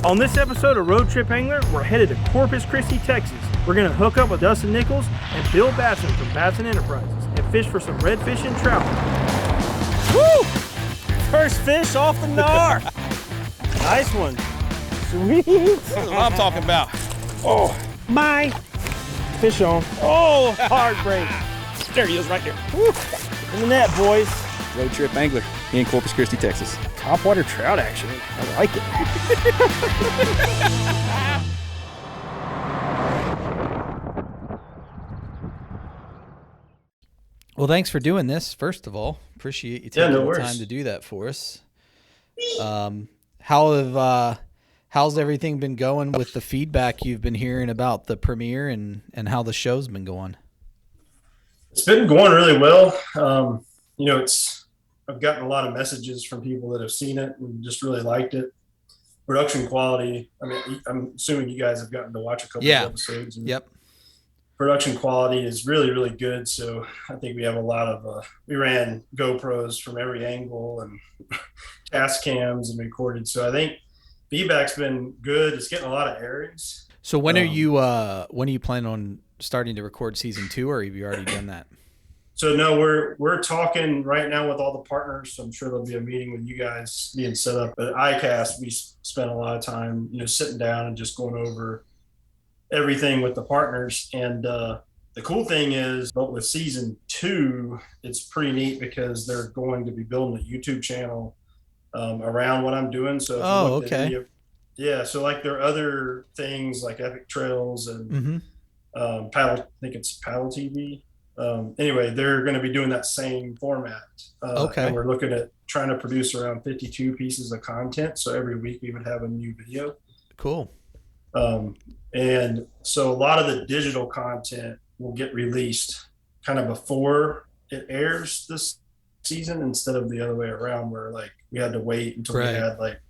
On this episode of Road Trip Angler, we're headed to Corpus Christi, Texas. We're going to hook up with Dustin Nichols and Bill Basson from Basson Enterprises and fish for some redfish and trout. Woo! First fish off the gnar. Nice one. Sweet. That's what I'm talking about. Oh, my. Fish on. Oh, hard break. There he is right there. Woo. In the net, boys. Road Trip Angler in Corpus Christi, Texas. Topwater trout action. I like it. Well, thanks for doing this. First of all, appreciate you taking the time to do that for us. How's everything been going with the feedback you've been hearing about the premiere and how the show's been going? It's been going really well. I've gotten a lot of messages from people that have seen it and just really liked it. Production quality. I mean, I'm assuming you guys have gotten to watch a couple of episodes. Yep. Production quality is really, really good. So I think we have a lot of, we ran GoPros from every angle and cast cams and recorded. So I think feedback's been good. It's getting a lot of airings. So when are you planning on starting to record season 2, or have you already done that? So no, we're talking right now with all the partners. So I'm sure there'll be a meeting with you guys being set up. At ICAST, we spent a lot of time, sitting down and just going over everything with the partners. And the cool thing is, but with season 2, it's pretty neat because they're going to be building a YouTube channel around what I'm doing. So okay. So like there are other things like Epic Trails and Paddle. I think it's Paddle TV. Anyway, they're going to be doing that same format. And we're looking at trying to produce around 52 pieces of content. So every week we would have a new video. Cool. And so a lot of the digital content will get released kind of before it airs this season, instead of the other way around where like we had to wait until we had like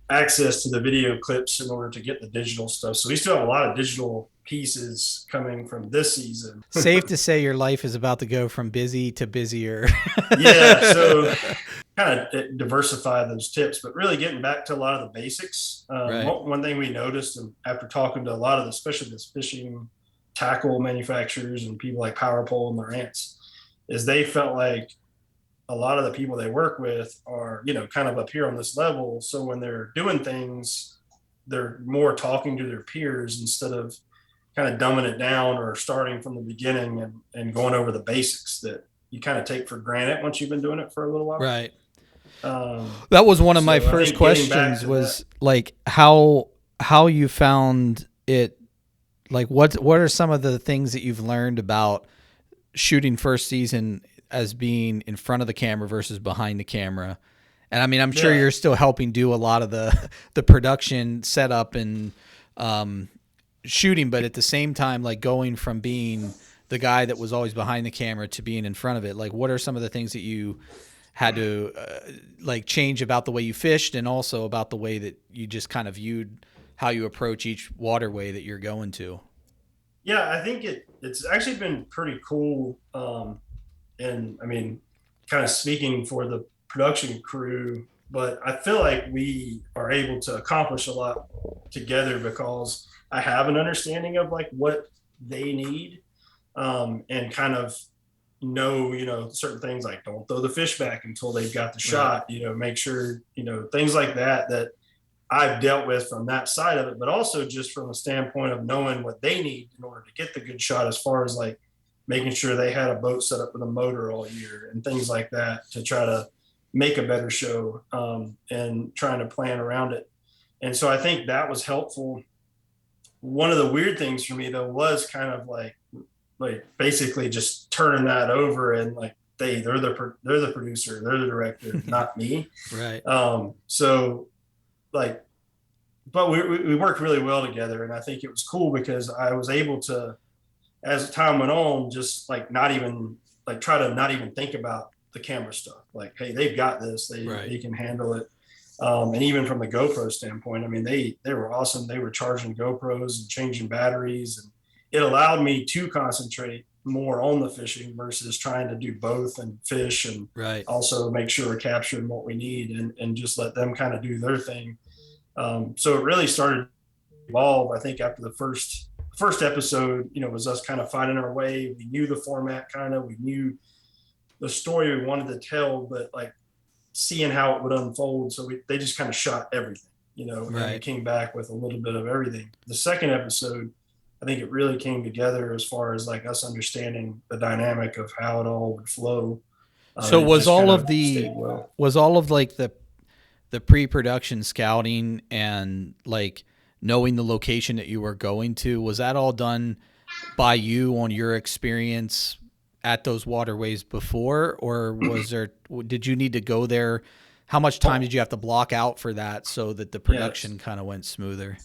access to the video clips in order to get the digital stuff. So we still have a lot of digital pieces coming from this season. Safe to say your life is about to go from busy to busier. Yeah, so kind of diversify those tips, but really getting back to a lot of the basics. One thing we noticed, and after talking to a lot of the, especially this fishing tackle manufacturers and people like Power Pole and Lowrance, is they felt like a lot of the people they work with are, kind of up here on this level. So when they're doing things, they're more talking to their peers instead of kind of dumbing it down or starting from the beginning and going over the basics that you kind of take for granted once you've been doing it for a little while. Right. That was one of my first questions was like how you found it. Like what are some of the things that you've learned about shooting first season as being in front of the camera versus behind the camera? And I mean, I'm sure you're still helping do a lot of the production setup and shooting, but at the same time, like going from being the guy that was always behind the camera to being in front of it, like what are some of the things that you had to like change about the way you fished, and also about the way that you just kind of viewed how you approach each waterway that you're going to? Yeah, I think it's actually been pretty cool. And I mean, kind of speaking for the production crew, but I feel like we are able to accomplish a lot together because I have an understanding of like what they need, and kind of know, certain things like don't throw the fish back until they've got the shot, make sure, things like that I've dealt with from that side of it, but also just from a standpoint of knowing what they need in order to get the good shot, as far as like making sure they had a boat set up with a motor all year and things like that to try to make a better show, and trying to plan around it. And so I think that was helpful. One of the weird things for me though was kind of like basically just turning that over and like they're the producer, they're the director, not me. Right. So like, but we worked really well together, and I think it was cool because I was able to, as time went on, just like not even like try to not even think about the camera stuff. Like, hey, they've got this, they can handle it. And even from the GoPro standpoint, I mean, they were awesome. They were charging GoPros and changing batteries, and it allowed me to concentrate more on the fishing versus trying to do both and fish and also make sure we're capturing what we need and just let them kind of do their thing. So it really started to evolve, I think, after the first episode, was us kind of finding our way. We knew the format we knew the story we wanted to tell, but like seeing how it would unfold. So they just kind of shot everything, and we came back with a little bit of everything. The second episode, I think it really came together as far as like us understanding the dynamic of how it all would flow. So was all of like the pre-production scouting and like knowing the location that you were going to, was that all done by you on your experience at those waterways before, or did you need to go there? How much time did you have to block out for that so that the production kind of went smoother?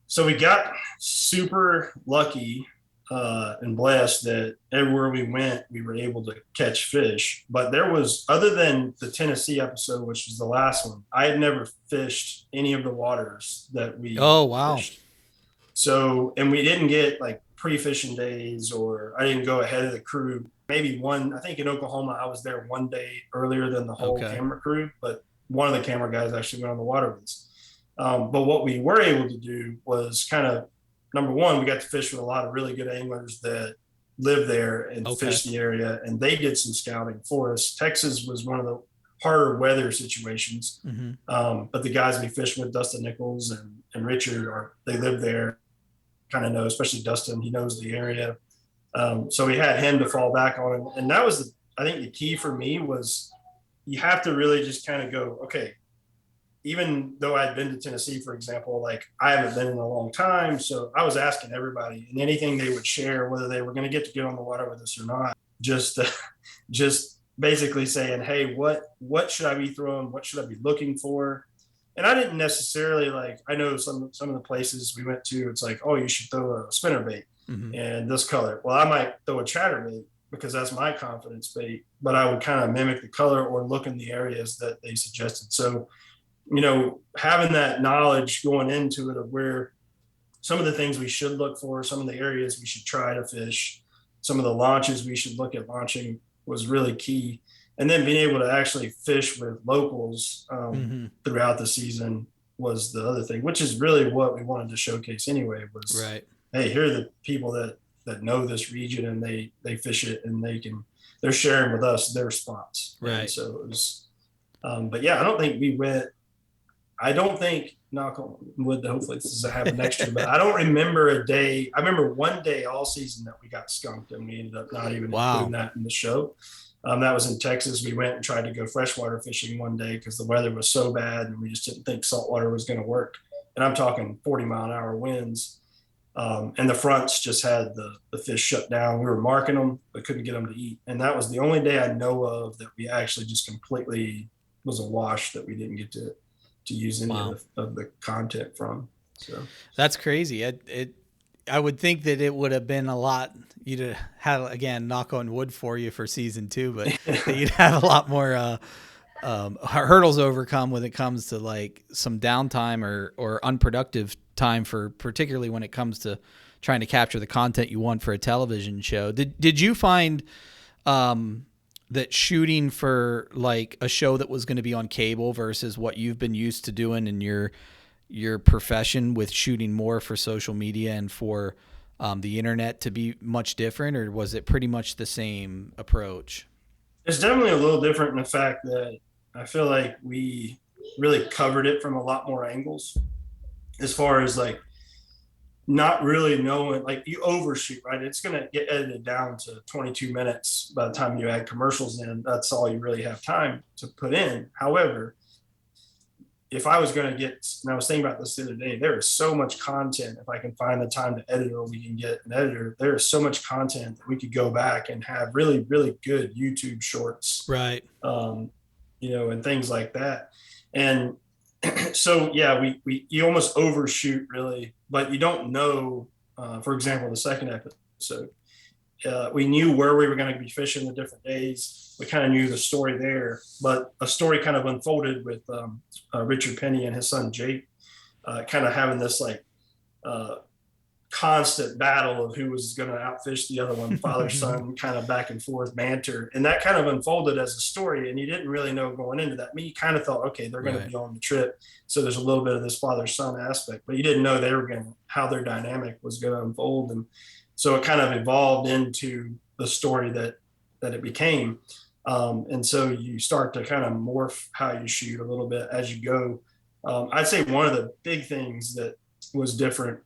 So we got super lucky and blessed that everywhere we went, we were able to catch fish. But there was, other than the Tennessee episode, which was the last one, I had never fished any of the waters that we fished. So, and we didn't get like pre-fishing days, or I didn't go ahead of the crew. Maybe I think in Oklahoma, I was there one day earlier than the whole camera crew, but one of the camera guys actually went on the water with us. But what we were able to do was kind of, number one, we got to fish with a lot of really good anglers that live there and fish the area, and they did some scouting for us. Texas was one of the harder weather situations, but the guys we fished with, Dustin Nichols and Richard, they live there, kind of know, especially Dustin, he knows the area. So we had him to fall back on, and that was I think the key for me was you have to really just kind of go, okay, even though I'd been to Tennessee, for example, like I haven't been in a long time. So I was asking everybody, and anything they would share, whether they were going to get on the water with us or not, just basically saying, hey, what should I be throwing? What should I be looking for? And I didn't necessarily I know some of the places we went to, it's like, oh, you should throw a spinnerbait and this color. Well, I might throw a chatterbait because that's my confidence bait, but I would kind of mimic the color or look in the areas that they suggested. So, having that knowledge going into it of where some of the things we should look for, some of the areas we should try to fish, some of the launches we should look at launching was really key. And then being able to actually fish with locals throughout the season was the other thing, which is really what we wanted to showcase anyway, was, hey, here are the people that know this region, and they fish it, and they're sharing with us their spots. Right. And so it was, but yeah, I don't think, knock on wood, hopefully this doesn't happen next year, but I don't remember a day. I remember one day all season that we got skunked, and we ended up not even including that in the show. That was in Texas. We went and tried to go freshwater fishing one day because the weather was so bad, and we just didn't think saltwater was going to work. And I'm talking 40-mile-an-hour winds. And the fronts just had the fish shut down. We were marking them, but couldn't get them to eat. And that was the only day I know of that we actually just completely was a wash, that we didn't get to use any of the content from. So that's crazy. I would think that it would have been a lot, you'd have, again, knock on wood for you for season 2, but that you'd have a lot more hurdles overcome when it comes to like some downtime or unproductive time, for particularly when it comes to trying to capture the content you want for a television show. Did you find that shooting for like a show that was going to be on cable versus what you've been used to doing in your profession with shooting more for social media and for the internet to be much different, or was it pretty much the same approach? It's definitely a little different in the fact that I feel like we really covered it from a lot more angles, as far as like not really knowing, like you overshoot, right? It's going to get edited down to 22 minutes by the time you add commercials in. That's all you really have time to put in. However, if I was going to get, and I was thinking about this the other day, there is so much content. If I can find the time to edit, or we can get an editor, there is so much content that we could go back and have really, really good YouTube shorts, right? And things like that. And so, yeah, you almost overshoot really, but you don't know, for example, the second episode, we knew where we were going to be fishing the different days. We kind of knew the story there, but a story kind of unfolded with Richard Penny and his son Jake, kind of having this constant battle of who was going to outfish the other one, father son, kind of back and forth banter, and that kind of unfolded as a story. And you didn't really know going into that. I mean, you kind of thought, okay, they're going to be on the trip, so there's a little bit of this father son aspect, but you didn't know they were going to how their dynamic was going to unfold, and so it kind of evolved into the story that it became. And so you start to kind of morph how you shoot a little bit as you go. I'd say one of the big things that was different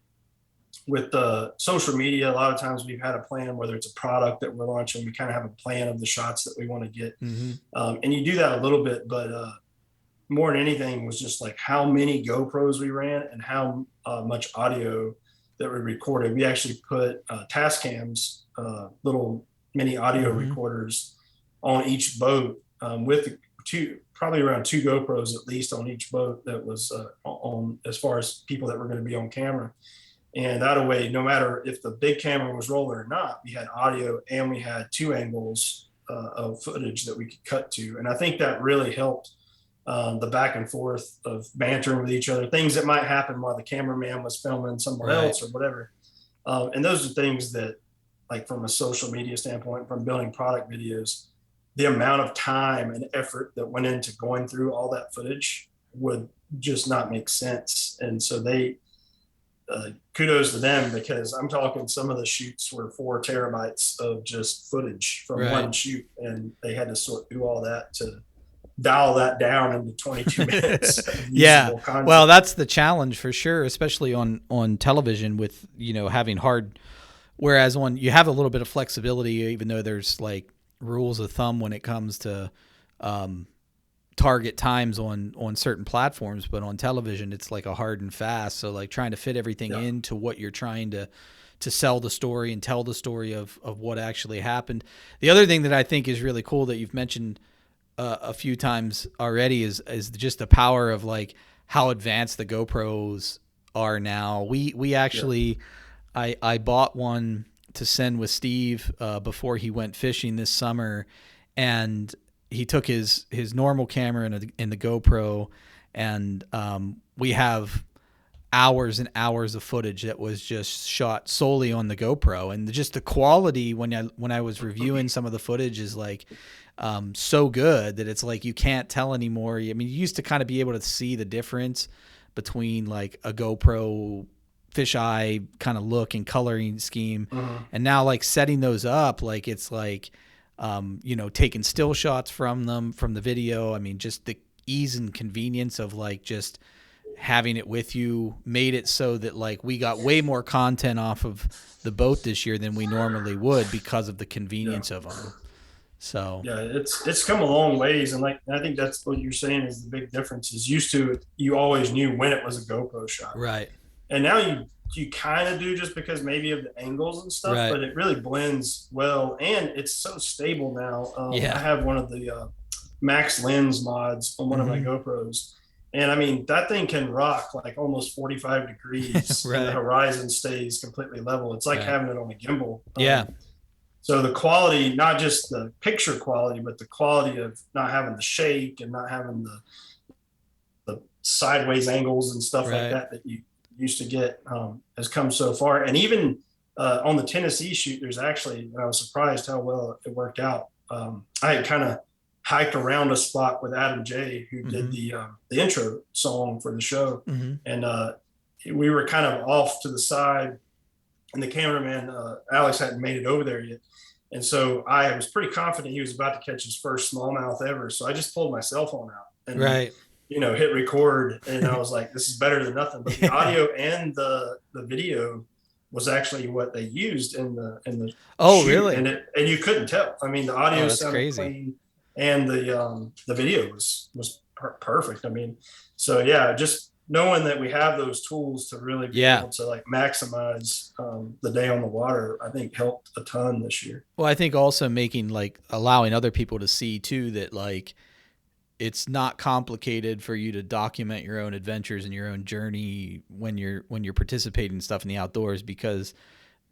with the social media, a lot of times we've had a plan, whether it's a product that we're launching, we kind of have a plan of the shots that we want to get. And you do that a little bit, but more than anything was just like how many GoPros we ran and how much audio that we recorded. We actually put task cams, little mini audio recorders on each boat, with probably around 2 GoPros at least on each boat that was on, as far as people that were going to be on camera. And that way, no matter if the big camera was rolling or not, we had audio and we had 2 angles of footage that we could cut to. And I think that really helped the back and forth of bantering with each other, things that might happen while the cameraman was filming somewhere else or whatever. And those are things that, like from a social media standpoint, from building product videos, the amount of time and effort that went into going through all that footage would just not make sense. And so they, kudos to them, because I'm talking some of the shoots were 4 terabytes of just footage from one shoot, and they had to sort through all that to dial that down into 22 minutes. Content. Well, that's the challenge for sure, especially on television with, having hard, whereas when you have a little bit of flexibility, even though there's like rules of thumb when it comes to target times on certain platforms, but on television it's like a hard and fast. So like trying to fit everything into what you're trying to sell the story and tell the story of what actually happened. The other thing that I think is really cool that you've mentioned a few times already is just the power of like how advanced the GoPros are now. We actually I bought one to send with Steve before he went fishing this summer, and he took his normal camera and the GoPro, and we have hours and hours of footage that was just shot solely on the GoPro, and just the quality when I was reviewing some of the footage is like so good that it's like you can't tell anymore. I mean, you used to kind of be able to see the difference between like a GoPro fisheye kind of look and coloring scheme, and now like setting those up, like it's like taking still shots from the video. I mean, just the ease and convenience of like just having it with you made it so that like we got way more content off of the boat this year than we normally would because of the convenience of them. So it's come a long ways, and like I think that's what you're saying is the big difference. Is used to you always knew when it was a GoPro shot, right? And now you kind of do, just because maybe of the angles and stuff, but it really blends well, and it's so stable now. I have one of the max lens mods on one of my GoPros, and I mean that thing can rock like almost 45 degrees and the horizon stays completely level. It's like having it on a gimbal. So the quality, not just the picture quality, but the quality of not having the shake and not having the sideways angles and stuff like that you used to get, has come so far. And even on the Tennessee shoot, there's actually, I was surprised how well it worked out. I had kind of hiked around a spot with Adam J, who did the intro song for the show. And we were kind of off to the side, and the cameraman, Alex, hadn't made it over there yet. And so I was pretty confident he was about to catch his first smallmouth ever. So I just pulled my cell phone out and hit record, and I was like, this is better than nothing. But the audio and the video was actually what they used in the shoot. Really? And you couldn't tell. I mean, the audio sounded clean, and the video was perfect. I mean, so just knowing that we have those tools to really be able to like maximize the day on the water, I think helped a ton this year. Well, I think also allowing other people to see too that like it's not complicated for you to document your own adventures and your own journey when you're participating in stuff in the outdoors, because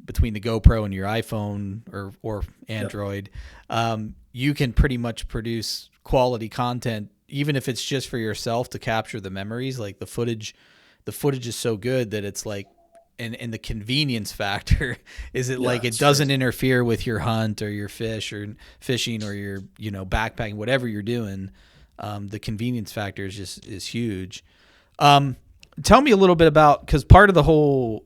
between the GoPro and your iPhone or Android, you can pretty much produce quality content, even if it's just for yourself to capture the memories. Like the footage is so good that it's like and the convenience factor. Is it like it it's doesn't crazy. interfere with your hunt or your fish or fishing or your, backpacking, whatever you're doing. The convenience factor is huge. Tell me a little bit about, because part of the whole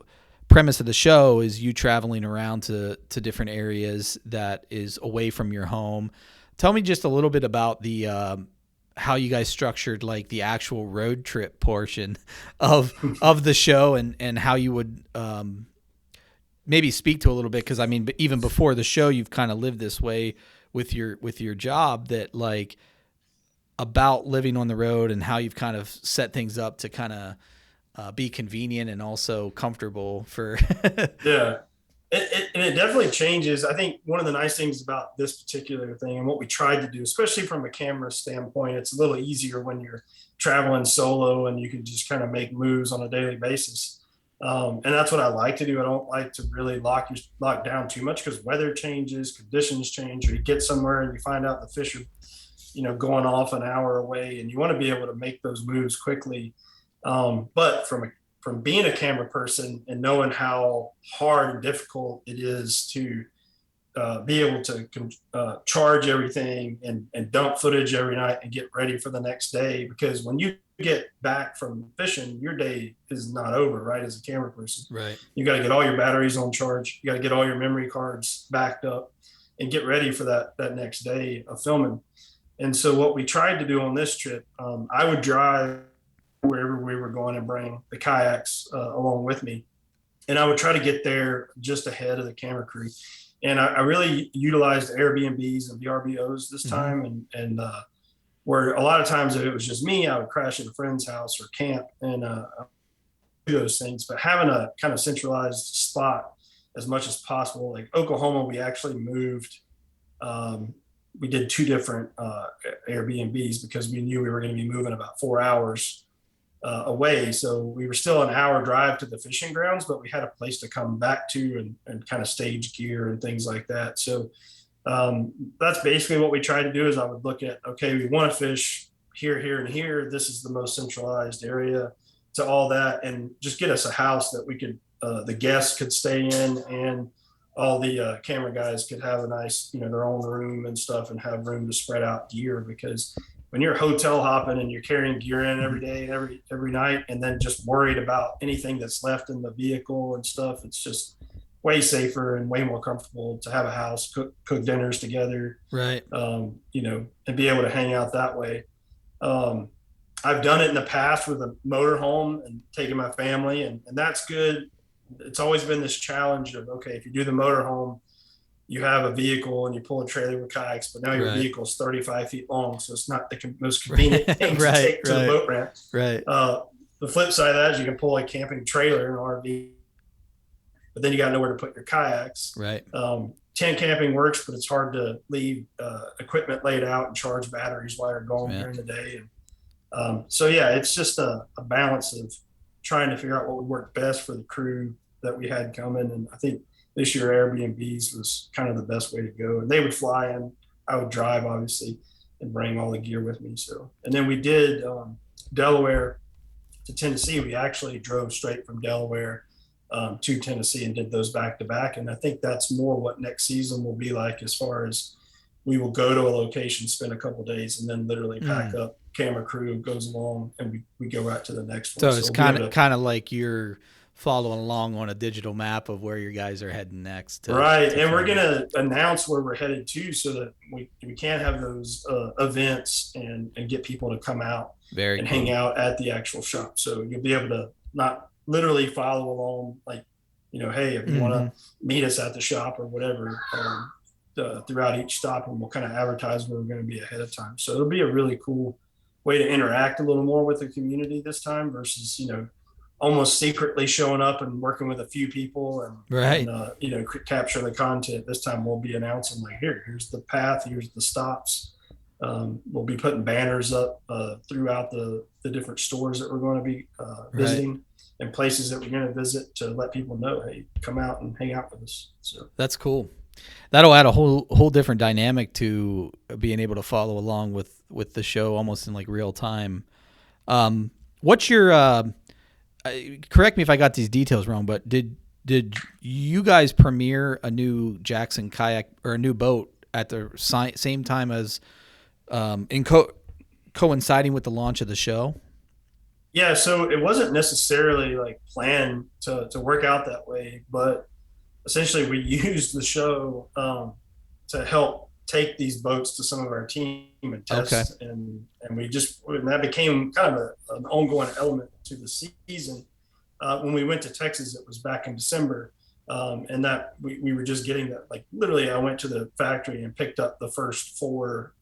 premise of the show is you traveling around to different areas that is away from your home. Tell me just a little bit about the how you guys structured like the actual road trip portion of the show, and how you would maybe speak to a little bit, because I mean, even before the show, you've kind of lived this way with your job, that like about living on the road and how you've kind of set things up to kind of be convenient and also comfortable for. Yeah. It definitely changes. I think one of the nice things about this particular thing and what we tried to do, especially from a camera standpoint, it's a little easier when you're traveling solo and you can just kind of make moves on a daily basis. And that's what I like to do. I don't like to really lock down too much, because weather changes, conditions change, or you get somewhere and you find out the fish are, going off an hour away, and you want to be able to make those moves quickly. But from being a camera person and knowing how hard and difficult it is to be able to charge everything and dump footage every night and get ready for the next day, because when you get back from fishing, your day is not over, right? As a camera person, Right. You got to get all your batteries on charge. You got to get all your memory cards backed up and get ready for that next day of filming. And so what we tried to do on this trip, I would drive wherever we were going and bring the kayaks along with me. And I would try to get there just ahead of the camera crew. And I really utilized Airbnbs and VRBOs this time. And where a lot of times if it was just me, I would crash at a friend's house or camp and do those things. But having a kind of centralized spot as much as possible, like Oklahoma, we actually moved. We did 2 different Airbnbs because we knew we were going to be moving about 4 hours away. So we were still an hour drive to the fishing grounds, but we had a place to come back to and kind of stage gear and things like that. So that's basically what we tried to do. Is I would look at, okay, we want to fish here, here, and here. This is the most centralized area to all that, and just get us a house that we could, the guests could stay in, and all the camera guys could have a nice, their own room and stuff, and have room to spread out gear. Because when you're hotel hopping and you're carrying gear in every day and every night, and then just worried about anything that's left in the vehicle and stuff, it's just way safer and way more comfortable to have a house, cook dinners together, Right. And be able to hang out that way. I've done it in the past with a motorhome and taking my family, and that's good. It's always been this challenge of, okay, if you do the motorhome, you have a vehicle and you pull a trailer with kayaks, but now your vehicle is 35 feet long. So it's not the most convenient thing to take to the boat ramp. Right. The flip side of that is you can pull a camping trailer and RV, but then you got to know where to put your kayaks. Right. Tent camping works, but it's hard to leave equipment laid out and charge batteries while you're going during the day. And so, it's just a balance of trying to figure out what would work best for the crew that we had coming. And I think this year Airbnbs was kind of the best way to go. And they would fly in, I would drive obviously, and bring all the gear with me. So, and then we did Delaware to Tennessee. We actually drove straight from Delaware to Tennessee and did those back to back. And I think that's more what next season will be like, as far as we will go to a location, spend a couple days, and then literally pack up, camera crew goes along, and we go right to the next one. So it's kind of like you're following along on a digital map of where your guys are heading next. Right. And we're going to announce where we're headed to, so that we can have those events and get people to come out and hang out at the actual shop. So you'll be able to not literally follow along, like, hey, if you want to meet us at the shop or whatever, throughout each stop, and we'll kind of advertise where we're going to be ahead of time. So it'll be a really cool way to interact a little more with the community this time, versus, almost secretly showing up and working with a few people and capture the content. This time we'll be announcing, like, here's the path, here's the stops. We'll be putting banners up throughout the different stores that we're going to be visiting, and places that we're going to visit, to let people know, hey, come out and hang out with us. So that's cool. That'll add a whole different dynamic to being able to follow along with the show almost in like real time. What's your correct me if I got these details wrong, but did you guys premiere a new Jackson Kayak or a new boat at the same time as coinciding with the launch of the show? Yeah, so it wasn't necessarily like planned to work out that way, but essentially we used the show to help take these boats to some of our team and test, and that became kind of an ongoing element to the season. When we went to Texas, it was back in December, and that we were just getting that. Like literally, I went to the factory and picked up the first 4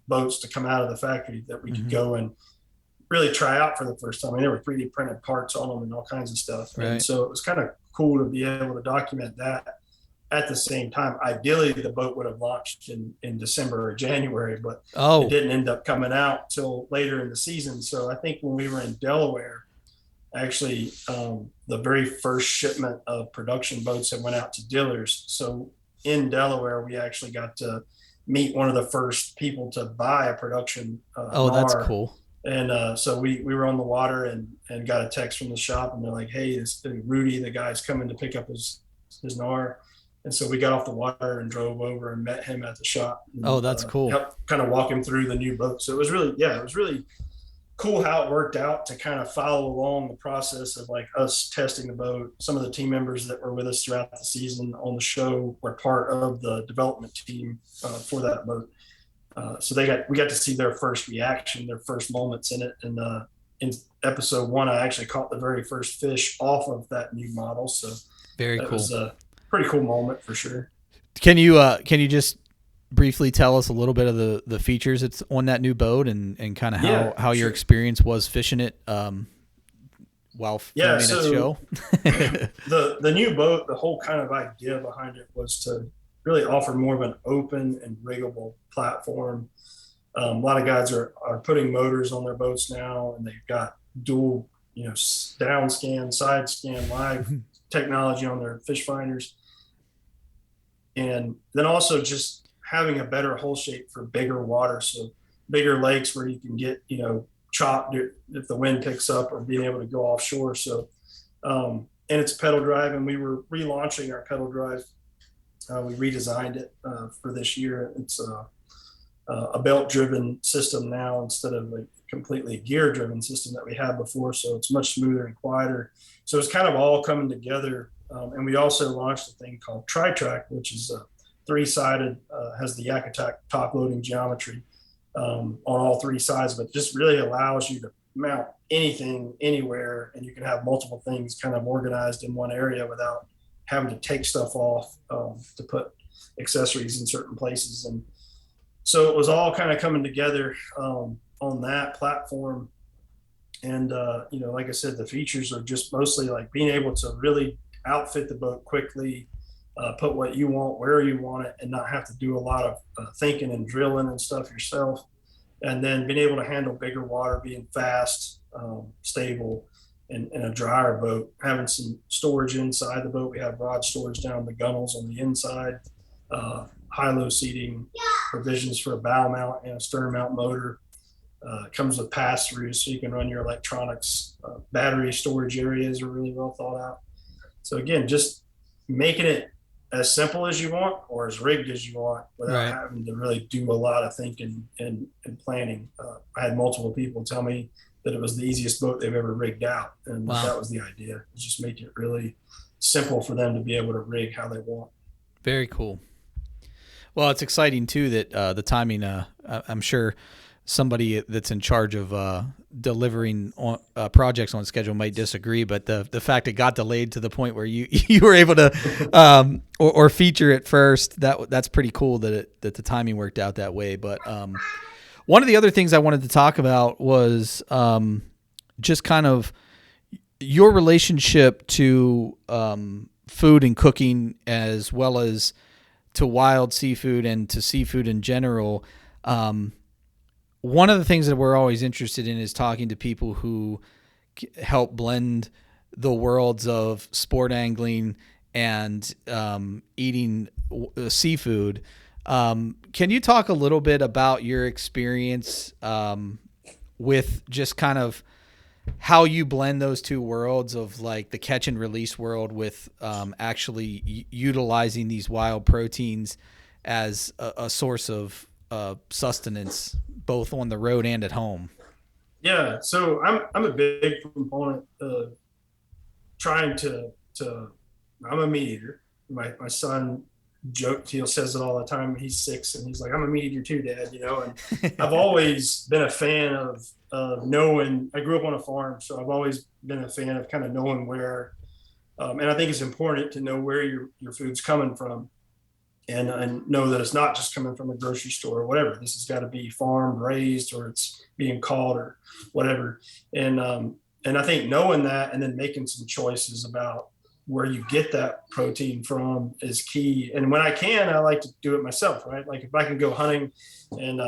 boats to come out of the factory that we could go and really try out for the first time. I mean, there were 3D printed parts on them and all kinds of stuff. Right. And so it was kind of cool to be able to document that at the same time. Ideally, the boat would have launched in December or January, but it didn't end up coming out till later in the season. So I think when we were in Delaware, actually, the very first shipment of production boats that went out to dealers. So in Delaware, we actually got to meet one of the first people to buy a production that's cool. And so we were on the water and got a text from the shop, and they're like, hey, it's Rudy, the guy's coming to pick up his NAR. And so we got off the water and drove over and met him at the shop. And, that's cool. Helped kind of walk him through the new boat. So it was really cool how it worked out to kind of follow along the process of like us testing the boat. Some of the team members that were with us throughout the season on the show were part of the development team for that boat. So we got to see their first reaction, their first moments in it. And in episode 1, I actually caught the very first fish off of that new model. So very that cool. was a pretty cool moment for sure. Can you just briefly tell us a little bit of the features that's on that new boat and kind of how your experience was fishing it while filming its show? the new boat, the whole kind of idea behind it was to really offer more of an open and riggable platform. A lot of guys are putting motors on their boats now, and they've got dual, down scan, side scan, live technology on their fish finders. And then also just having a better hull shape for bigger water. So bigger lakes where you can get, chopped if the wind picks up, or being able to go offshore. So, and it's pedal drive, and we were relaunching our pedal drive. We redesigned it for this year. It's a belt-driven system now instead of a completely gear-driven system that we had before. So it's much smoother and quieter. So it's kind of all coming together. And we also launched a thing called Tri-Track, which is a 3-sided, has the Yak Attack top loading geometry on all 3 sides, but just really allows you to mount anything anywhere, and you can have multiple things kind of organized in one area without having to take stuff off to put accessories in certain places. And so it was all kind of coming together on that platform. And, like I said, the features are just mostly like being able to really outfit the boat quickly, put what you want, where you want it, and not have to do a lot of thinking and drilling and stuff yourself. And then being able to handle bigger water, being fast, stable, and a drier boat, having some storage inside the boat. We have rod storage down the gunnels on the inside, high-low seating, provisions for a bow mount and a stern mount motor. Comes with pass-throughs, so you can run your electronics. Battery storage areas are really well thought out. So again, just making it as simple as you want or as rigged as you want without having to really do a lot of thinking and planning. I had multiple people tell me that it was the easiest boat they've ever rigged out. And that was the idea, just make it really simple for them to be able to rig how they want. Very cool. Well, it's exciting too that the timing, I'm sure somebody that's in charge of delivering on projects on schedule might disagree, but the fact it got delayed to the point where you were able to or feature it first, that's pretty cool that the timing worked out that way. But one of the other things I wanted to talk about was just kind of your relationship to food and cooking, as well as to wild seafood and to seafood in general. One of the things that we're always interested in is talking to people who help blend the worlds of sport angling and eating seafood. Can you talk a little bit about your experience with just kind of how you blend those two worlds of like the catch and release world with actually utilizing these wild proteins as a source of sustenance, both on the road and at home. Yeah, so I'm a big proponent of trying to I'm a meat eater. My son he says it all the time. He's 6 and he's like, I'm a meat eater too, Dad, and I've always been a fan of knowing. I grew up on a farm, so I've always been a fan of kind of knowing where, and I think it's important to know where your food's coming from, and know that it's not just coming from a grocery store or whatever. This has got to be farmed, raised, or it's being caught or whatever. And I think knowing that and then making some choices about where you get that protein from is key. And when I can, I like to do it myself, right? Like if I can go hunting and,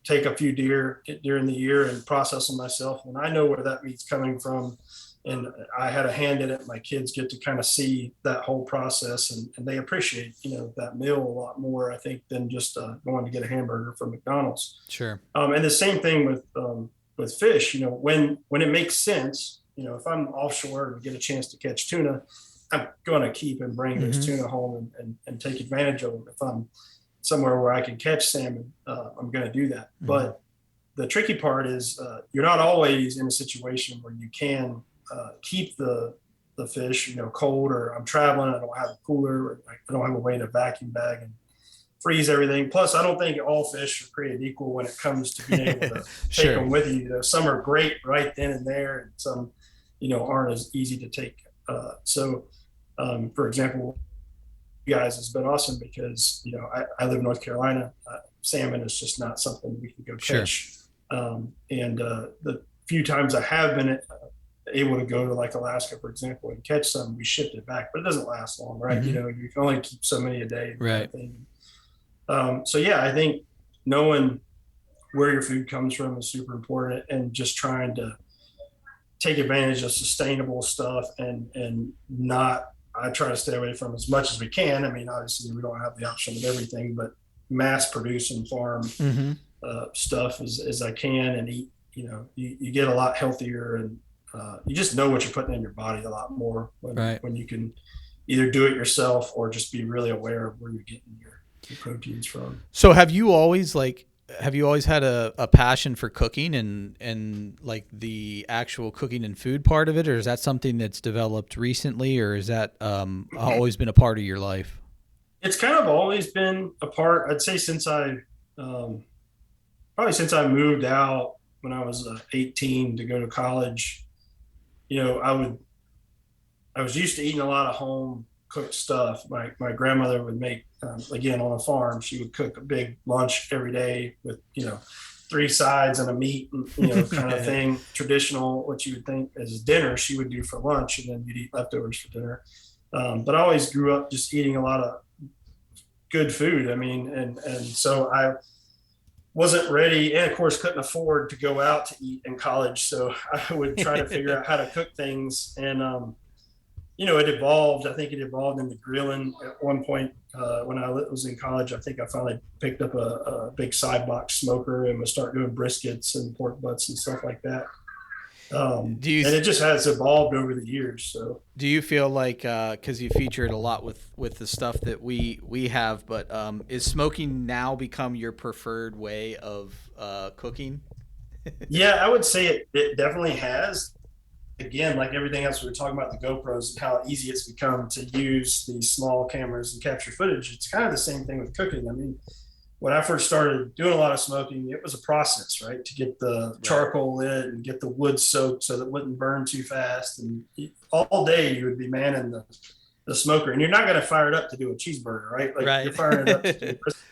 take a few deer during the year and process them myself, and I know where that meat's coming from, and I had a hand in it, my kids get to kind of see that whole process, and they appreciate, that meal a lot more, I think, than just going to get a hamburger from McDonald's. Sure. And the same thing with fish, when it makes sense. If I'm offshore and get a chance to catch tuna, I'm going to keep and bring those tuna home and take advantage of them. If I'm somewhere where I can catch salmon, I'm going to do that. But the tricky part is you're not always in a situation where you can keep the fish, cold, or I'm traveling, I don't have a cooler, or I don't have a way to vacuum bag and freeze everything. Plus, I don't think all fish are created equal when it comes to being able to take them with you. Some are great right then and there, and some aren't as easy to take. So for example, you guys, has been awesome because I live in North Carolina. Salmon is just not something we can go catch. And the few times I have been able to go to like Alaska, for example, and catch some, we shipped it back, but it doesn't last long, right? You can only keep so many a day, right? So yeah, I think knowing where your food comes from is super important, and just trying to take advantage of sustainable stuff and not, I try to stay away from as much as we can. I mean, obviously we don't have the option of everything, but mass produce and farm stuff as I can, and eat, you get a lot healthier, and you just know what you're putting in your body a lot more when you can either do it yourself or just be really aware of where you're getting your proteins from. So have you always had a passion for cooking and like the actual cooking and food part of it, or is that something that's developed recently, or is that always been a part of your life? It's kind of always been a part, I'd say, since I moved out when I was 18 to go to college. I was used to eating a lot of home cooked stuff. My grandmother would make, again, on a farm, she would cook a big lunch every day with, 3 sides and a meat, kind of thing. Traditional, what you would think as dinner, she would do for lunch, and then you'd eat leftovers for dinner. But I always grew up just eating a lot of good food. I mean, and so I wasn't ready, and of course couldn't afford to go out to eat in college. So I would try to figure out how to cook things. And, it evolved. I think it evolved into grilling at one point. When I was in college, I think I finally picked up a big side box smoker and would start doing briskets and pork butts and stuff like that. And it just has evolved over the years. So do you feel like, cause you feature it a lot with the stuff that we have, but, is smoking now become your preferred way of, cooking? Yeah, I would say it definitely has. Again, like everything else, we were talking about the GoPros and how easy it's become to use these small cameras and capture footage. It's kind of the same thing with cooking. I mean, when I first started doing a lot of smoking, it was a process, right? To get the charcoal lit and get the wood soaked so that it wouldn't burn too fast. And all day you would be manning the smoker, and you're not going to fire it up to do a cheeseburger, right? Like you're firing it up to do a brisket.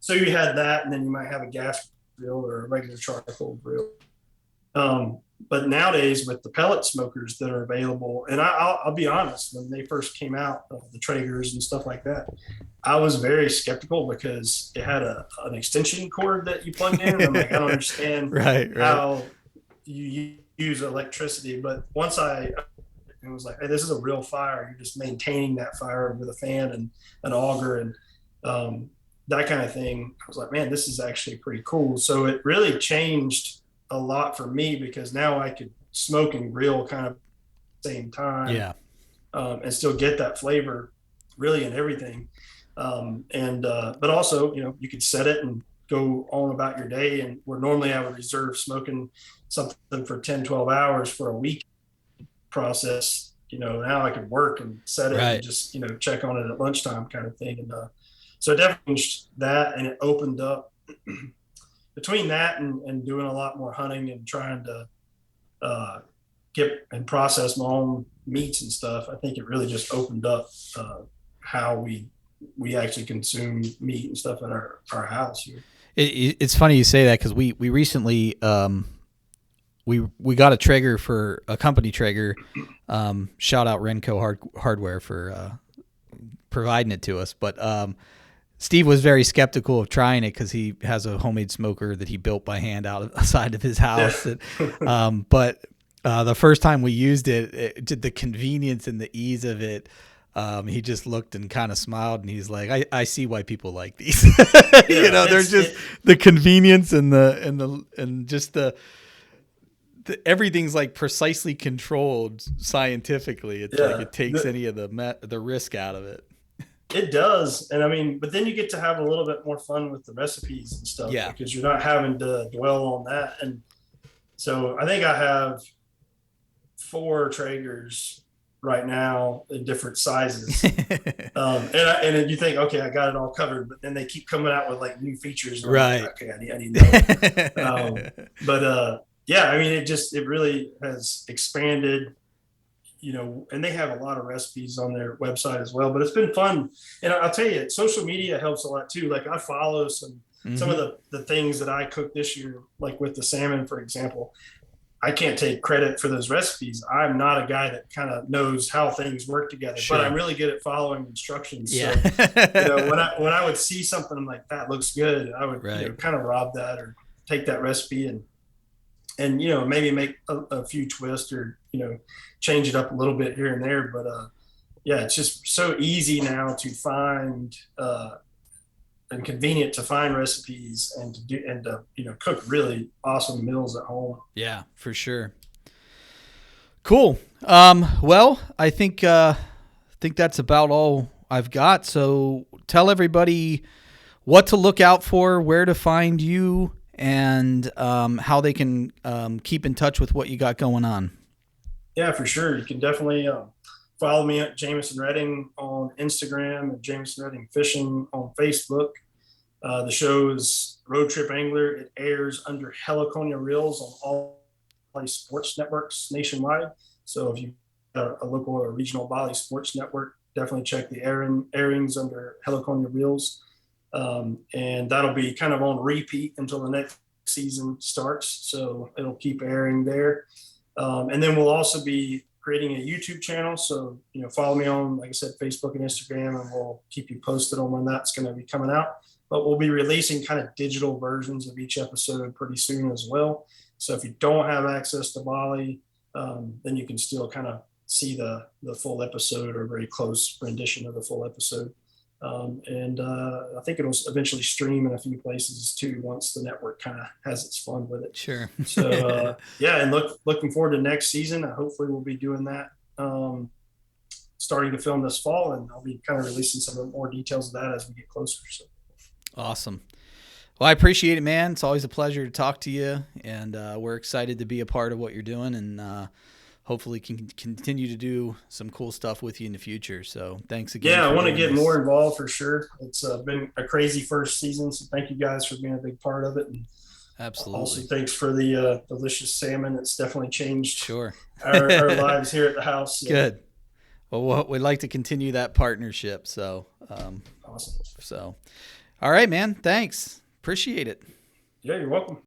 So you had that, and then you might have a gas grill or a regular charcoal grill. But nowadays with the pellet smokers that are available, and I'll be honest, when they first came out, the Traegers and stuff like that, I was very skeptical because it had an extension cord that you plugged in. And I'm like, I don't understand how you use electricity. But once it was like, hey, this is a real fire. You're just maintaining that fire with a fan and an auger and that kind of thing. I was like, man, this is actually pretty cool. So it really changed a lot for me because now I could smoke and grill kind of at the same time. Yeah. And still get that flavor really in everything. But also, you could set it and go on about your day. And where normally I would reserve smoking something for 10, 12 hours for a week process, now I could work and set it and just, check on it at lunchtime kind of thing. And so it definitely changed that, and it opened up between that and doing a lot more hunting and trying to get and process my own meats and stuff. I think it really just opened up how we actually consume meat and stuff in our house here. It's funny you say that because we recently we got a Traeger for a company Traeger. Shout out Renco Hardware for providing it to us. But Steve was very skeptical of trying it because he has a homemade smoker that he built by hand outside of his house. But the first time we used it, the convenience and the ease of it, he just looked and kind of smiled, and he's like, "I see why people like these." There's just the convenience and just the everything's like precisely controlled scientifically. It's like it takes any of the risk out of it. It does, and but then you get to have a little bit more fun with the recipes and stuff, because you're not having to dwell on that. And so I think I have 4 Traegers right now in different sizes. And then you think, okay, I got it all covered, but then they keep coming out with like new features. Right. Like, okay, I need that. It really has expanded, and they have a lot of recipes on their website as well, but it's been fun. And I'll tell you, social media helps a lot too. Like I follow some of the things that I cooked this year, like with the salmon, for example. I can't take credit for those recipes. I'm not a guy that kind of knows how things work together, but I'm really good at following instructions. Yeah. So, when I would see something like that looks good, I would kind of rob that or take that recipe and maybe make a few twists or change it up a little bit here and there. But it's just so easy now to find and convenient to find recipes and to do and to cook really awesome meals at home. Yeah, for sure. Cool. Well, I think that's about all I've got. So tell everybody what to look out for, where to find you, and how they can keep in touch with what you got going on. Yeah, for sure. You can definitely follow me at Jameson Redding on Instagram and Jameson Redding Fishing on Facebook. The show is Road Trip Angler. It airs under Heliconia Reels on all Bally Sports Networks nationwide. So if you have a local or regional Bally Sports Network, definitely check the airings under Heliconia Reels. And that'll be kind of on repeat until the next season starts. So it'll keep airing there. And then we'll also be creating a YouTube channel. So, follow me on, like I said, Facebook and Instagram, and we'll keep you posted on when that's going to be coming out. But we'll be releasing kind of digital versions of each episode pretty soon as well. So if you don't have access to Bally, then you can still kind of see the full episode or very close rendition of the full episode. I think it'll eventually stream in a few places too once the network kind of has its fun with it. Sure. So and looking forward to next season. Hopefully we'll be doing that starting to film this fall, and I'll be kind of releasing some more details of that as we get closer. So awesome. Well, I appreciate it, man. It's always a pleasure to talk to you, and we're excited to be a part of what you're doing, and hopefully can continue to do some cool stuff with you in the future. So thanks again. Yeah, I want to get more involved for sure. It's been a crazy first season, so thank you guys for being a big part of it. And absolutely. Also, thanks for the delicious salmon. It's definitely changed our lives here at the house. So. Good. Well, we'd like to continue that partnership. So, awesome. So, all right, man. Thanks. Appreciate it. Yeah, you're welcome.